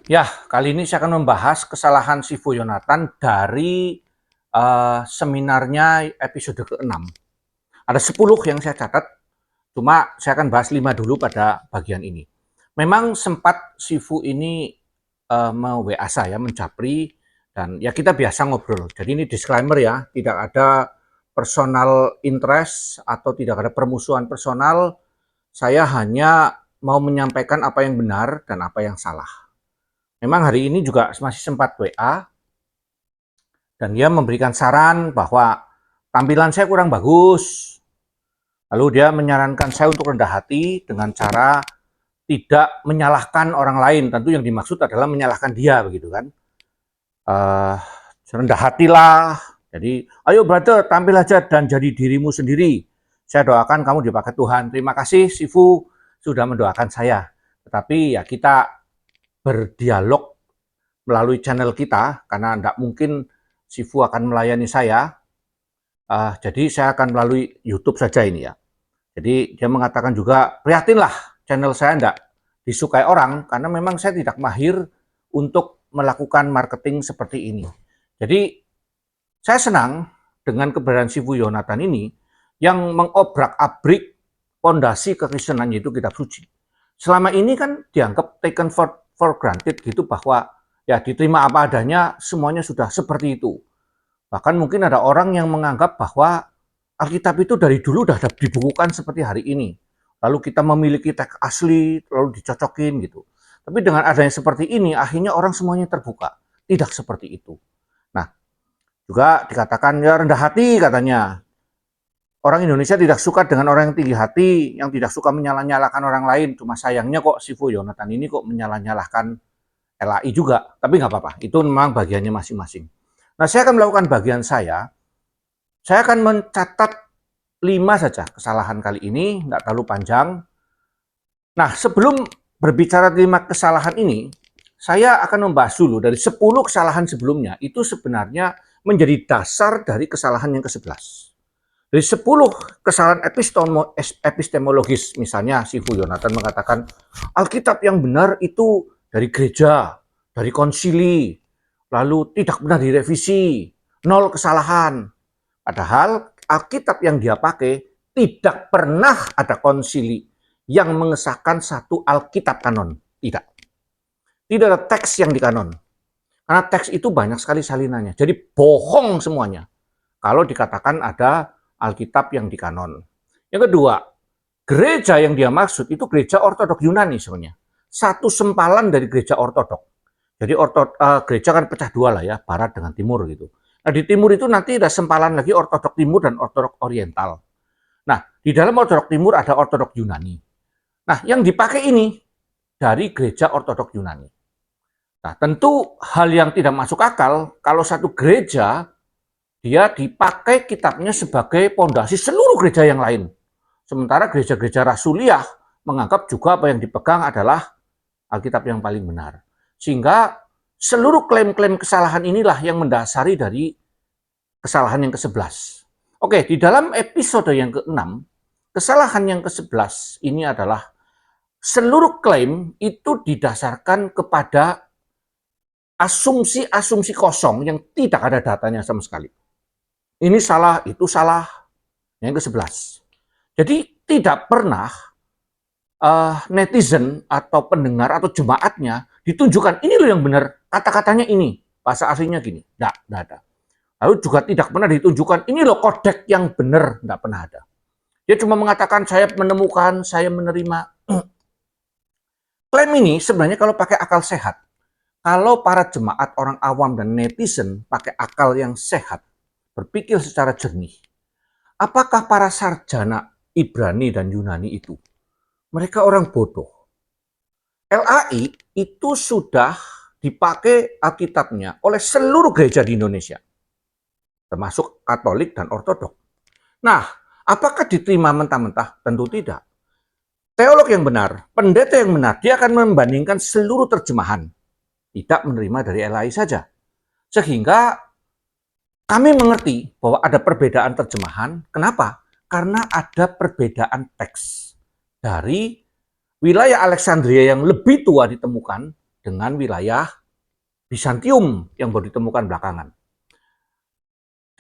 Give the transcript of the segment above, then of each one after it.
Ya, kali ini saya akan membahas kesalahan Sifu Yonatan dari seminarnya episode ke-6. Ada 10 yang saya catat, cuma saya akan bahas 5 dulu pada bagian ini. Memang sempat Sifu ini me-WA saya, mencapri, dan ya kita biasa ngobrol. Jadi ini disclaimer ya, tidak ada personal interest atau tidak ada permusuhan personal. Saya hanya mau menyampaikan apa yang benar dan apa yang salah. Memang hari ini juga masih sempat WA, dan dia memberikan saran bahwa tampilan saya kurang bagus. Lalu dia menyarankan saya untuk rendah hati dengan cara tidak menyalahkan orang lain. Tentu yang dimaksud adalah menyalahkan dia, begitu kan. Uh, rendah hatilah. Jadi, ayo brother, tampil aja dan jadi dirimu sendiri. Saya doakan kamu dipakai Tuhan. Terima kasih Sifu sudah mendoakan saya. Tetapi ya kita berdialog melalui channel kita, karena tidak mungkin Sifu akan melayani saya. Jadi saya akan melalui YouTube saja ini ya. Jadi dia mengatakan juga, prihatinlah channel saya tidak disukai orang, karena memang saya tidak mahir untuk melakukan marketing seperti ini. Jadi saya senang dengan keberadaan Sifu Yonatan ini, yang mengobrak-abrik pondasi kekristenan, yaitu kitab suci. Selama ini kan dianggap taken for granted gitu, bahwa ya diterima apa adanya, semuanya sudah seperti itu. Bahkan mungkin ada orang yang menganggap bahwa Alkitab itu dari dulu sudah dibukukan seperti hari ini. Lalu kita memiliki teks asli, lalu dicocokin gitu. Tapi dengan adanya seperti ini, akhirnya orang semuanya terbuka. Tidak seperti itu. Nah, juga dikatakan ya rendah hati katanya. Orang Indonesia tidak suka dengan orang yang tinggi hati, yang tidak suka menyalah-nyalahkan orang lain. Cuma sayangnya kok Sifu Yonatan ini kok menyalah-nyalahkan LAI juga. Tapi nggak apa-apa, itu memang bagiannya masing-masing. Nah, saya akan melakukan bagian saya. Saya akan mencatat 5 saja kesalahan kali ini, nggak terlalu panjang. Nah, sebelum berbicara 5 kesalahan ini, saya akan membahas dulu dari 10 kesalahan sebelumnya, itu sebenarnya menjadi dasar dari kesalahan yang ke-11. Dari 10 kesalahan epistemologis, misalnya Sifu Yonatan mengatakan Alkitab yang benar itu dari gereja, dari konsili, lalu tidak pernah direvisi, 0 kesalahan. Padahal Alkitab yang dia pakai tidak pernah ada konsili yang mengesahkan satu Alkitab kanon. Tidak. Tidak ada teks yang dikanon. Karena teks itu banyak sekali salinannya. Jadi bohong semuanya kalau dikatakan ada Alkitab yang dikanon. Yang kedua, gereja yang dia maksud itu gereja ortodok Yunani sebenarnya. Satu sempalan dari gereja ortodok. Jadi gereja kan pecah dua lah ya, barat dengan timur gitu. Nah, di timur itu nanti ada sempalan lagi ortodok timur dan ortodok oriental. Nah, di dalam ortodok timur ada ortodok Yunani. Nah, yang dipakai ini dari gereja ortodok Yunani. Nah, tentu hal yang tidak masuk akal kalau satu gereja dia dipakai kitabnya sebagai pondasi seluruh gereja yang lain. Sementara gereja-gereja rasuliah menganggap juga apa yang dipegang adalah Alkitab yang paling benar. Sehingga seluruh klaim-klaim kesalahan inilah yang mendasari dari kesalahan yang ke-11. Oke, di dalam episode yang ke-6, kesalahan yang ke-11 ini adalah seluruh klaim itu didasarkan kepada asumsi-asumsi kosong yang tidak ada datanya sama sekali. Ini salah, itu salah. Yang ke-11. Jadi tidak pernah netizen atau pendengar atau jemaatnya ditunjukkan ini loh yang benar, kata-katanya ini, bahasa aslinya gini. Tidak ada. Lalu juga tidak pernah ditunjukkan ini loh kodek yang benar, tidak pernah ada. Dia cuma mengatakan saya menemukan, saya menerima. Klaim ini sebenarnya kalau pakai akal sehat, kalau para jemaat, orang awam dan netizen pakai akal yang sehat, berpikir secara jernih, apakah para sarjana Ibrani dan Yunani itu mereka orang bodoh? LAI itu sudah dipakai Alkitabnya oleh seluruh gereja di Indonesia, termasuk Katolik dan Ortodok. Nah, apakah diterima mentah-mentah? Tentu tidak. Teolog yang benar, pendeta yang benar, dia akan membandingkan seluruh terjemahan, tidak menerima dari LAI saja. Sehingga kami mengerti bahwa ada perbedaan terjemahan. Kenapa? Karena ada perbedaan teks dari wilayah Alexandria yang lebih tua ditemukan dengan wilayah Bizantium yang baru ditemukan belakangan.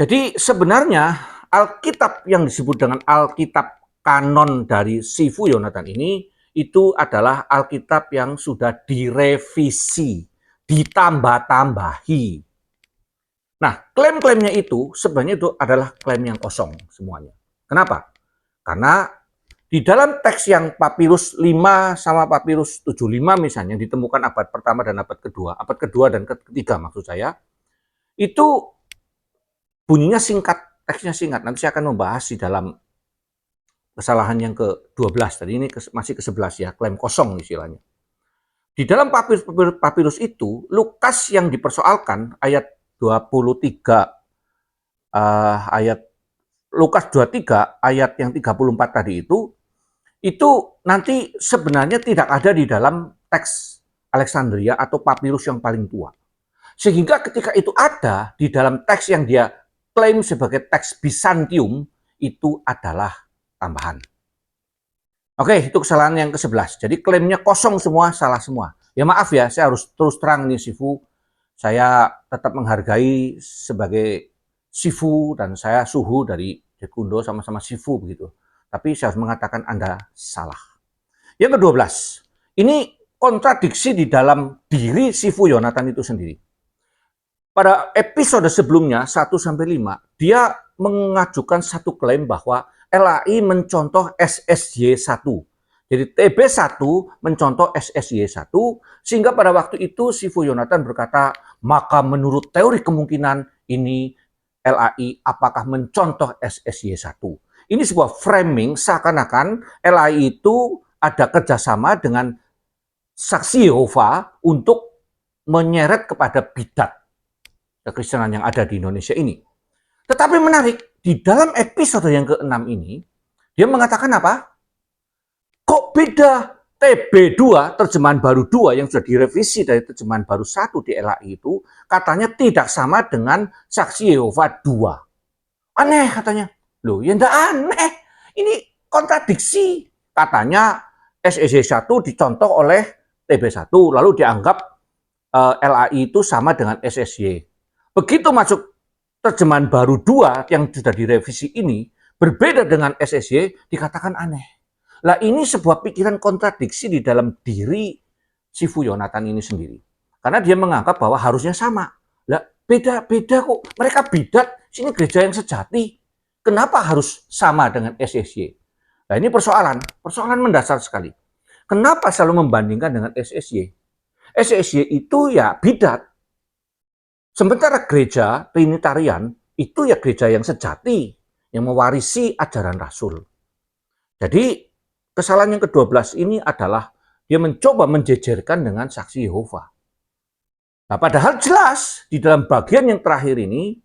Jadi sebenarnya Alkitab yang disebut dengan Alkitab kanon dari Sifu Yonatan ini itu adalah Alkitab yang sudah direvisi, ditambah-tambahi. Nah, klaim-klaimnya itu sebenarnya itu adalah klaim yang kosong semuanya. Kenapa? Karena di dalam teks yang papirus 5 sama papirus 75 misalnya ditemukan abad pertama dan abad kedua dan ketiga maksud saya, itu bunyinya singkat, teksnya singkat. Nanti saya akan membahas di dalam kesalahan yang ke-12. Tadi ini masih ke-11 ya, klaim kosong istilahnya. Di dalam papirus itu, Lukas yang dipersoalkan ayat 23 ayat Lukas 23 ayat yang 34 tadi itu nanti sebenarnya tidak ada di dalam teks Alexandria atau papirus yang paling tua. Sehingga ketika itu ada di dalam teks yang dia klaim sebagai teks Bizantium, itu adalah tambahan. Oke, itu kesalahan yang ke-11. Jadi klaimnya kosong semua, salah semua. Ya maaf ya, saya harus terus terang nih Sifu. Saya tetap menghargai sebagai Sifu dan saya suhu dari Jekundo sama-sama Sifu begitu. Tapi saya harus mengatakan Anda salah. Yang ke-12, ini kontradiksi di dalam diri Sifu Yonatan itu sendiri. Pada episode sebelumnya 1-5, dia mengajukan satu klaim bahwa LAI mencontoh SSY1. Jadi TB1 mencontoh SSY1, sehingga pada waktu itu Sifu Yonatan berkata, maka menurut teori kemungkinan ini LAI apakah mencontoh SSY1. Ini sebuah framing seakan-akan LAI itu ada kerjasama dengan saksi Yehova untuk menyeret kepada bidat kekristenan yang ada di Indonesia ini. Tetapi menarik, di dalam episode yang ke-6 ini, dia mengatakan apa? Kok beda TB2, terjemahan baru 2 yang sudah direvisi dari terjemahan baru 1 di LAI itu, katanya tidak sama dengan saksi Yehova 2. Aneh katanya. Loh, ya enggak aneh. Ini kontradiksi. Katanya SSY1 dicontoh oleh TB1, lalu dianggap LAI itu sama dengan SSY. Begitu masuk terjemahan baru 2 yang sudah direvisi ini, berbeda dengan SSY, dikatakan aneh. Lah ini sebuah pikiran kontradiksi di dalam diri Sifu Yonatan ini sendiri. Karena dia menganggap bahwa harusnya sama. Lah beda-beda kok. Mereka bidat, sini gereja yang sejati. Kenapa harus sama dengan SSY? Nah ini persoalan mendasar sekali. Kenapa selalu membandingkan dengan SSY? SSY itu ya bidat. Sementara gereja Trinitarian itu ya gereja yang sejati, yang mewarisi ajaran Rasul. Jadi kesalahan yang ke-12 ini adalah dia mencoba menjejerkan dengan saksi Yehova. Nah, padahal jelas di dalam bagian yang terakhir ini,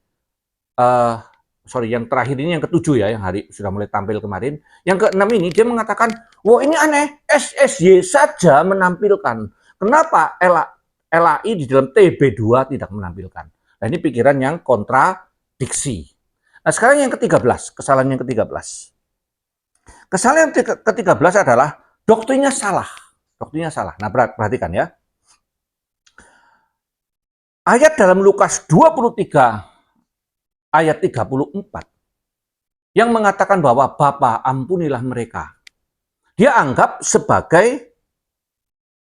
yang terakhir ini yang ke-7 ya, yang hari sudah mulai tampil kemarin. Yang ke-6 ini dia mengatakan, wah ini aneh, SSY saja menampilkan. Kenapa LAI di dalam TB2 tidak menampilkan? Nah ini pikiran yang kontradiksi. Nah sekarang yang ke-13, kesalahan yang ke-13. Kesalahan yang ke-13 adalah doktrinnya salah. Doktrinnya salah. Nah perhatikan ya. Ayat dalam Lukas 23 ayat 34 yang mengatakan bahwa Bapa ampunilah mereka. Dia anggap sebagai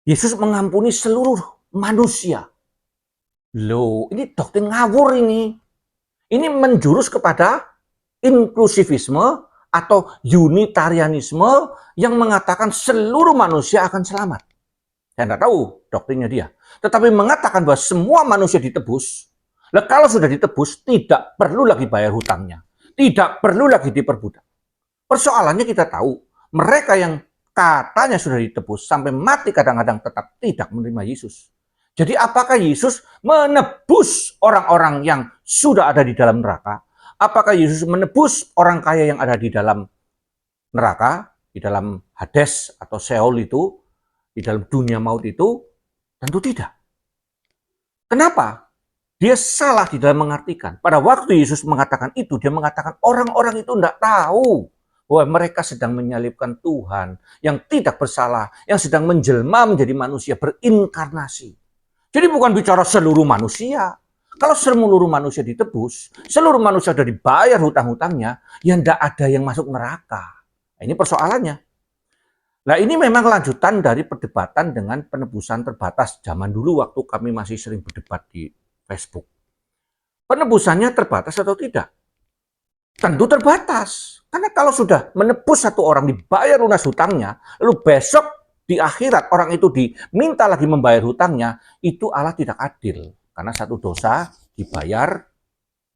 Yesus mengampuni seluruh manusia. Loh, ini doktrin ngawur ini. Ini menjurus kepada inklusivisme atau unitarianisme yang mengatakan seluruh manusia akan selamat. Saya tidak tahu doktrinnya dia. Tetapi mengatakan bahwa semua manusia ditebus. Nah, kalau sudah ditebus, tidak perlu lagi bayar hutangnya. Tidak perlu lagi diperbudak. Persoalannya kita tahu, mereka yang katanya sudah ditebus sampai mati kadang-kadang tetap tidak menerima Yesus. Jadi apakah Yesus menebus orang-orang yang sudah ada di dalam neraka? Apakah Yesus menebus orang kaya yang ada di dalam neraka, di dalam Hades atau Sheol itu, di dalam dunia maut itu? Tentu tidak. Kenapa? Dia salah di dalam mengartikan. Pada waktu Yesus mengatakan itu, dia mengatakan orang-orang itu tidak tahu bahwa mereka sedang menyalibkan Tuhan yang tidak bersalah, yang sedang menjelma menjadi manusia, berinkarnasi. Jadi bukan bicara seluruh manusia. Kalau seluruh manusia ditebus, seluruh manusia sudah dibayar hutang-hutangnya, ya tidak ada yang masuk neraka. Nah, ini persoalannya. Nah, ini memang lanjutan dari perdebatan dengan penebusan terbatas zaman dulu waktu kami masih sering berdebat di Facebook. Penebusannya terbatas atau tidak? Tentu terbatas. Karena kalau sudah menebus satu orang, dibayar lunas hutangnya, lalu besok di akhirat orang itu diminta lagi membayar hutangnya, itu Allah tidak adil. Karena satu dosa dibayar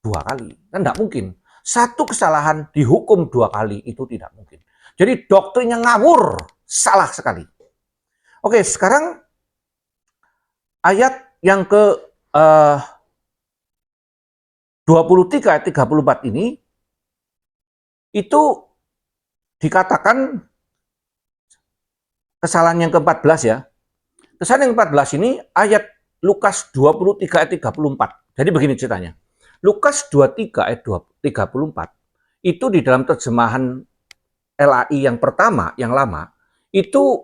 dua kali. Kan tidak mungkin. Satu kesalahan dihukum dua kali, itu tidak mungkin. Jadi doktrinnya ngawur, salah sekali. Oke, sekarang ayat yang ke 23 ayat 34 ini, itu dikatakan kesalahan yang ke-14 ya. Kesalahan yang ke-14 ini ayat Lukas 23 ayat 34. Jadi begini ceritanya. Lukas 23 ayat 34 itu di dalam terjemahan LAI yang pertama, yang lama, itu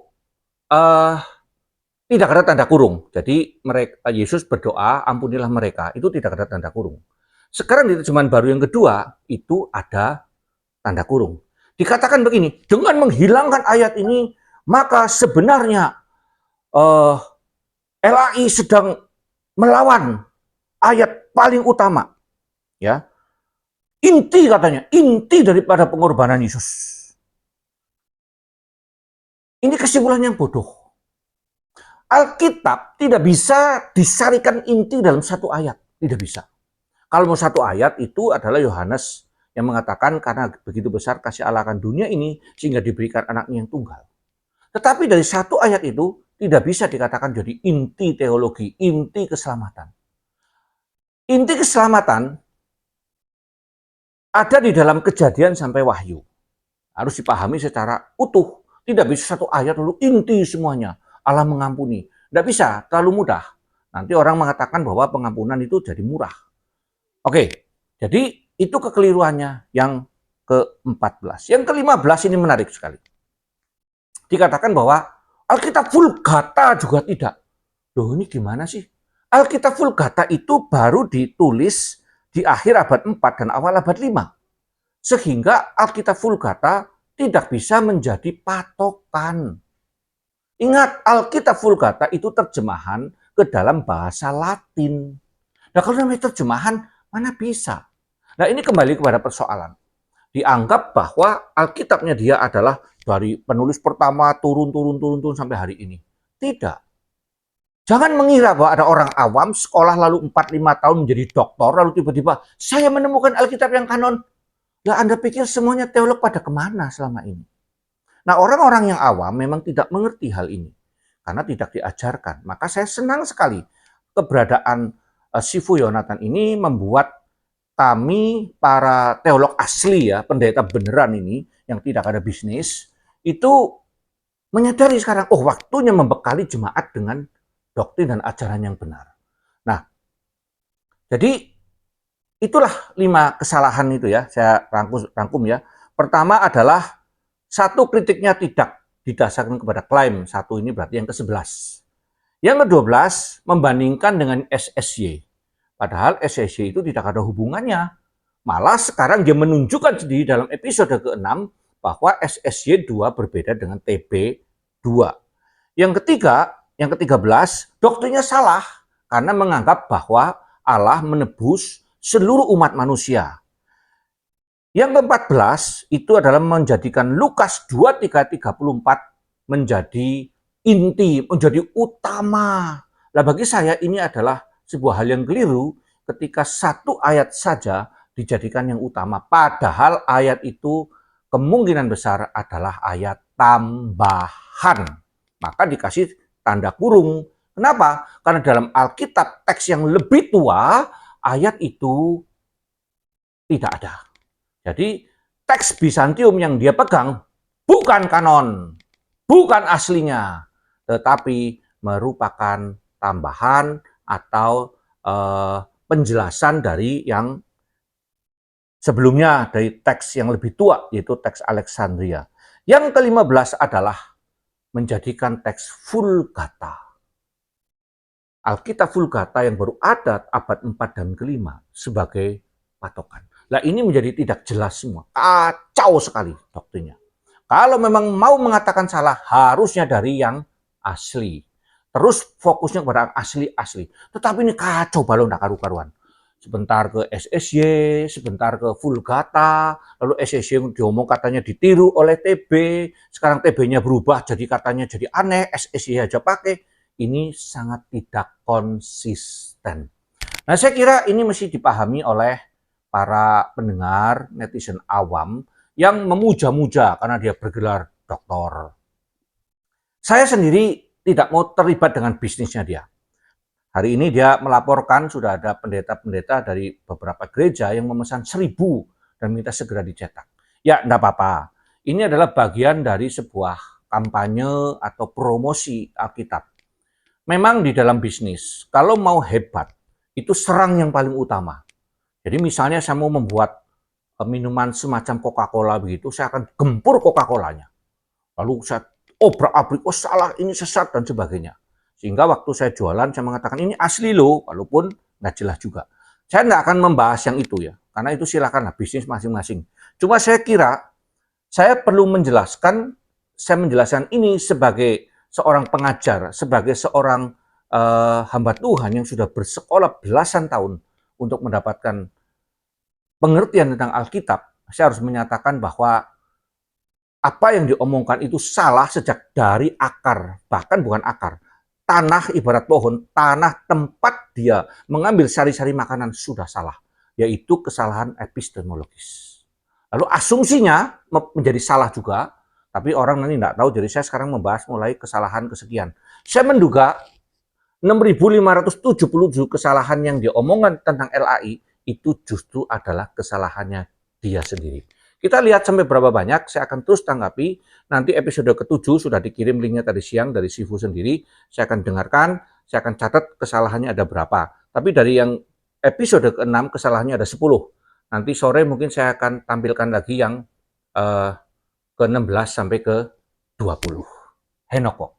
tidak ada tanda kurung. Jadi mereka, Yesus berdoa, ampunilah mereka, itu tidak ada tanda kurung. Sekarang di terjemahan baru yang kedua, itu ada tanda kurung. Dikatakan begini, dengan menghilangkan ayat ini, maka sebenarnya LAI sedang melawan ayat paling utama. Ya, inti katanya, inti daripada pengorbanan Yesus. Ini kesimpulan yang bodoh. Alkitab tidak bisa disarikan inti dalam satu ayat, tidak bisa. Kalau mau satu ayat itu adalah Yohanes yang mengatakan karena begitu besar kasih Allah akan dunia ini sehingga diberikan anaknya yang tunggal. Tetapi dari satu ayat itu tidak bisa dikatakan jadi inti teologi, inti keselamatan. Inti keselamatan ada di dalam Kejadian sampai Wahyu. Harus dipahami secara utuh. Tidak bisa satu ayat lalu inti semuanya. Allah mengampuni. Tidak bisa, terlalu mudah. Nanti orang mengatakan bahwa pengampunan itu jadi murah. Oke, jadi itu kekeliruannya yang ke-14. Yang ke-15 ini menarik sekali. Dikatakan bahwa Alkitab Vulgata juga tidak. Loh, ini gimana sih? Alkitab Vulgata itu baru ditulis di akhir abad 4 dan awal abad 5. Sehingga Alkitab Vulgata tidak bisa menjadi patokan. Ingat, Alkitab Vulgata itu terjemahan ke dalam bahasa Latin. Nah, kalau namanya terjemahan, mana bisa? Nah, ini kembali kepada persoalan. Dianggap bahwa Alkitabnya dia adalah dari penulis pertama turun sampai hari ini. Tidak. Jangan mengira bahwa ada orang awam sekolah lalu 4-5 tahun menjadi doktor, lalu tiba-tiba saya menemukan Alkitab yang kanon. Lah Anda pikir semuanya teolog pada kemana selama ini? Nah, orang-orang yang awam memang tidak mengerti hal ini karena tidak diajarkan. Maka saya senang sekali keberadaan Sifu Yonatan ini membuat kami para teolog asli ya, pendeta beneran ini yang tidak ada bisnis, itu menyadari sekarang, oh waktunya membekali jemaat dengan doktrin dan ajaran yang benar. Nah, jadi itulah 5 kesalahan itu ya, saya rangkum ya. Pertama adalah satu kritiknya tidak didasarkan kepada klaim, satu ini berarti yang ke-11. Yang ke-12 membandingkan dengan SSY. Padahal SSY itu tidak ada hubungannya. Malah sekarang dia menunjukkan sendiri dalam episode ke-6 bahwa SSY 2 berbeda dengan TB 2. Yang ketiga, yang ke-13, doktrinnya salah karena menganggap bahwa Allah menebus seluruh umat manusia. Yang ke-14 itu adalah menjadikan Lukas 23:34 menjadi inti, menjadi utama. Nah, bagi saya ini adalah sebuah hal yang keliru ketika satu ayat saja dijadikan yang utama. Padahal ayat itu kemungkinan besar adalah ayat tambahan. Maka dikasih tanda kurung. Kenapa? Karena dalam Alkitab teks yang lebih tua, ayat itu tidak ada. Jadi teks Bizantium yang dia pegang bukan kanon, bukan aslinya, tetapi merupakan tambahan atau penjelasan dari yang sebelumnya dari teks yang lebih tua, yaitu teks Alexandria. Yang ke-15 adalah menjadikan teks Vulgata. Alkitab Vulgata yang baru ada abad 4 dan ke-5 sebagai patokan. Nah, ini menjadi tidak jelas semua. Kacau sekali doktrinnya. Kalau memang mau mengatakan salah, harusnya dari yang asli. Terus fokusnya kepada asli-asli. Tetapi ini kacau balau, tidak karu-karuan. Sebentar ke SSY, sebentar ke Vulgata, lalu SSY diomong katanya ditiru oleh TB, sekarang TB-nya berubah jadi katanya jadi aneh, SSY aja pakai. Ini sangat tidak konsisten. Nah, saya kira ini mesti dipahami oleh para pendengar, netizen awam yang memuja-muja karena dia bergelar doktor. Saya sendiri tidak mau terlibat dengan bisnisnya dia. Hari ini dia melaporkan sudah ada pendeta-pendeta dari beberapa gereja yang memesan 1.000 dan minta segera dicetak. Ya, enggak apa-apa. Ini adalah bagian dari sebuah kampanye atau promosi Alkitab. Memang di dalam bisnis, kalau mau hebat, itu serang yang paling utama. Jadi misalnya saya mau membuat minuman semacam Coca-Cola begitu, saya akan gempur Coca-Colanya. Lalu saya obrak-abrik, oh salah, ini sesat, dan sebagainya. Sehingga waktu saya jualan, saya mengatakan ini asli loh, walaupun nggak jelas juga. Saya nggak akan membahas yang itu ya, karena itu silakanlah bisnis masing-masing. Cuma saya kira, saya perlu menjelaskan, saya menjelaskan ini sebagai seorang pengajar, sebagai seorang hamba Tuhan yang sudah bersekolah belasan tahun untuk mendapatkan pengertian tentang Alkitab, saya harus menyatakan bahwa apa yang diomongkan itu salah sejak dari akar, bahkan bukan akar. Tanah ibarat pohon, tanah tempat dia mengambil sari-sari makanan sudah salah, yaitu kesalahan epistemologis. Lalu asumsinya menjadi salah juga, tapi orang nanti tidak tahu, jadi saya sekarang membahas mulai kesalahan kesekian. Saya menduga 6.577 kesalahan yang diomongkan tentang LAI itu justru adalah kesalahannya dia sendiri. Kita lihat sampai berapa banyak, saya akan terus tanggapi. Nanti episode ke-7 sudah dikirim linknya tadi siang dari Sifu sendiri. Saya akan dengarkan, saya akan catat kesalahannya ada berapa. Tapi dari yang episode ke-6 kesalahannya ada 10. Nanti sore mungkin saya akan tampilkan lagi yang ke-16 sampai ke-20. Henoko.